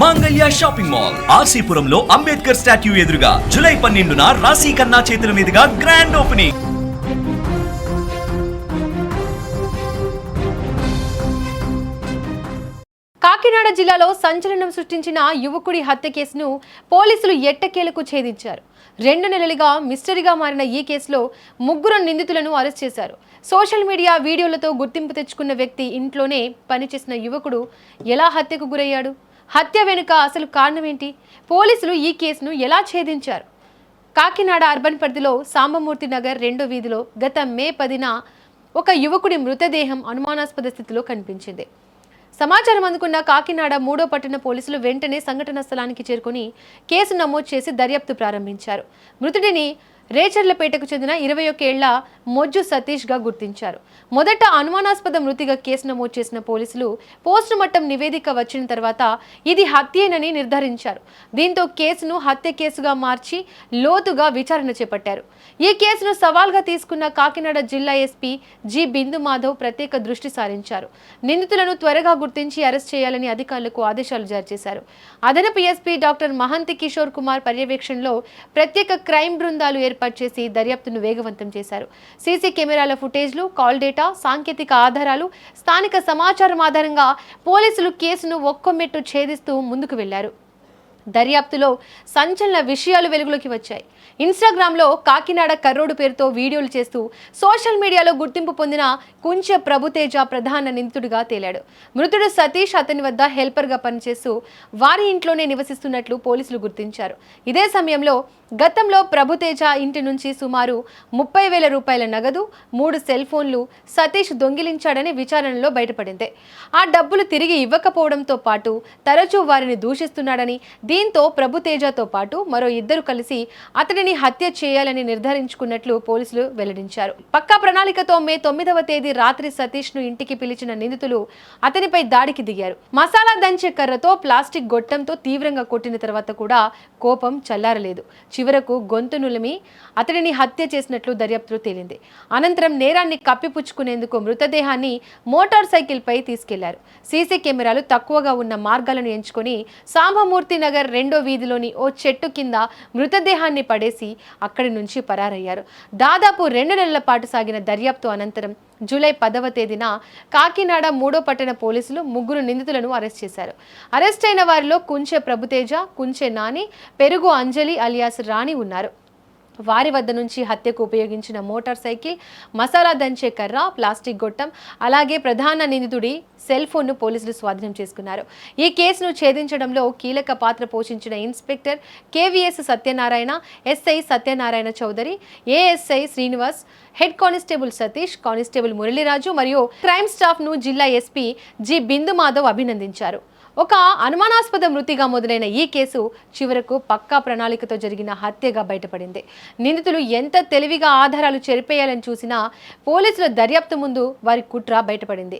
మాంగళ్య shopping mall ఆర్సీపురంలో Ambedkar statue ఎదురుగా July 12న రాశి ఖన్నా చేతుల మీదుగా గ్రాండ్ ఓపెనింగ్. కాకినాడ జిల్లాలో సంచలనం సృష్టించిన యువకుడి హత్య కేసును పోలీసులు ఎట్టకేలకు ఛేదించారు. 2 నెలలుగా మిస్టరీగా మారిన ఈ కేసులో 3 నిందితులను అరెస్ట్ చేశారు. సోషల్ మీడియా వీడియోలతో గుర్తింపు తెచ్చుకున్న వ్యక్తి ఇంట్లోనే పనిచేసిన యువకుడు ఎలా హత్యకు గురయ్యాడు? హత్య వెనుక అసలు కారణమేంటి? పోలీసులు ఈ కేసును ఎలా ఛేదించారు? కాకినాడ అర్బన్ పరిధిలో సాంబమూర్తి నగర్ 2వ వీధిలో గత మే 10న ఒక యువకుడి మృతదేహం అనుమానాస్పద స్థితిలో కనిపించింది. సమాచారం అందుకున్న కాకినాడ 3వ పట్టణ పోలీసులు వెంటనే సంఘటన స్థలానికి చేరుకుని కేసు నమోదు చేసి దర్యాప్తు ప్రారంభించారు. మృతుడిని రేచర్లపేటకు చెందిన 21 ఏళ్ల మొజ్జు సతీష్ గా గుర్తించారు. మొదట అనుమానాస్పద మృతిగా కేసు నమోదు చేసిన పోలీసులు పోస్టుమార్టం నివేదిక వచ్చిన తర్వాత ఇది హత్యేనని నిర్ధారించారు. దీంతో కేసును హత్య కేసుగా మార్చి లోతుగా విచారణ చేపట్టారు. ఈ కేసును సవాల్గా తీసుకున్న కాకినాడ జిల్లా ఎస్పీ జి బిందు మాధవ్ ప్రత్యేక దృష్టి సారించారు. నిందితులను త్వరగా గుర్తించి అరెస్ట్ చేయాలని అధికారులకు ఆదేశాలు జారీ చేశారు. అదనపు ఎస్పీ డాక్టర్ మహంతి కిషోర్ కుమార్ పర్యవేక్షణలో ప్రత్యేక క్రైమ్ బృందాలు ఏర్పాటు చేసి దర్యాప్తును వేగవంతం చేశారు. సీసీ కెమెరాల ఫుటేజ్లు, కాల్ డేటా, సాంకేతిక ఆధారాలు, స్థానిక సమాచారం ఆధారంగా పోలీసులు కేసును ఒక్కొమ్మెట్టు ఛేదిస్తూ ముందుకు వెళ్లారు. దర్యాప్తులో సంచలన విషయాలు వెలుగులోకి వచ్చాయి. ఇన్స్టాగ్రామ్లో కాకినాడ కర్రోడు పేరుతో వీడియోలు చేస్తూ సోషల్ మీడియాలో గుర్తింపు పొందిన కుంచె ప్రభుతేజ ప్రధాన నిందితుడిగా తేలాడు. మృతుడు సతీష్ అతని వద్ద హెల్పర్గా పనిచేస్తూ వారి ఇంట్లోనే నివసిస్తున్నట్లు పోలీసులు గుర్తించారు. ఇదే సమయంలో గతంలో ప్రభుతేజ ఇంటి నుంచి సుమారు 30,000 రూపాయల నగదు, 3 సెల్ ఫోన్లు సతీష్ దొంగిలించాడని విచారణలో బయటపడింది. ఆ డబ్బులు తిరిగి ఇవ్వకపోవడంతో పాటు తరచూ వారిని దూషిస్తున్నాడని, దీంతో ప్రభుతేజతో పాటు మరో 2 కలిసి అతడిని హత్య చేయాలని నిర్ధారించుకున్నట్లు పోలీసులు వెల్లడించారు. పక్కా ప్రణాళికతో మే 9వ తేదీ రాత్రి సతీష్ ను ఇంటికి పిలిచిన నిందితులు అతనిపై దాడికి దిగారు. మసాలా దంచే కర్రతో, ప్లాస్టిక్ గొట్టంతో తీవ్రంగా కొట్టిన తర్వాత కూడా కోపం చల్లారలేదు. చివరకు గొంతు నులిమి అతడిని హత్య చేసినట్లు దర్యాప్తులో తేలింది. అనంతరం నేరాన్ని కప్పిపుచ్చుకునేందుకు మృతదేహాన్ని మోటార్ సైకిల్ పై తీసుకెళ్లారు. సీసీ కెమెరాలు తక్కువగా ఉన్న మార్గాలను ఎంచుకొని సాంబమూర్తి నగర్ 2వ వీధిలోని ఓ చెట్టు కింద మృతదేహాన్ని పడేసి అక్కడి నుంచి పరారయ్యారు. దాదాపు 2 నెలల పాటు సాగిన దర్యాప్తు అనంతరం జూలై 10వ తేదీన కాకినాడ 3వ పట్టణ పోలీసులు 3 నిందితులను అరెస్ట్ చేశారు. అరెస్ట్ అయిన వారిలో కుంచె ప్రభుతేజ, కుంచె నాని, పెరుగు అంజలి అలియాస్ రాణి ఉన్నారు. వారి వద్ద నుంచి హత్యకు ఉపయోగించిన మోటార్ సైకిల్, మసాలా దంచే కర్ర, ప్లాస్టిక్ గొట్టం, అలాగే ప్రధాన నిందితుడి సెల్ ఫోన్ను పోలీసులు స్వాధీనం చేసుకున్నారు. ఈ కేసును ఛేదించడంలో కీలక పాత్ర పోషించిన inspector KVS Satyanarayana, SI Satyanarayana Chowdary, ASI Srinivas, head constable Satish, constable Muraliraju మరియు క్రైమ్ స్టాఫ్ ను జిల్లా ఎస్పీ జి బిందు మాధవ్ అభినందించారు. ఒక అనుమానాస్పద మృతిగా మొదలైన ఈ కేసు చివరకు పక్కా ప్రణాళికతో జరిగిన హత్యగా బయటపడింది. నిందితులు ఎంత తెలివిగా ఆధారాలు చెరిపేయాలని చూసినా పోలీసుల దర్యాప్తు ముందు వారి కుట్ర బయటపడింది.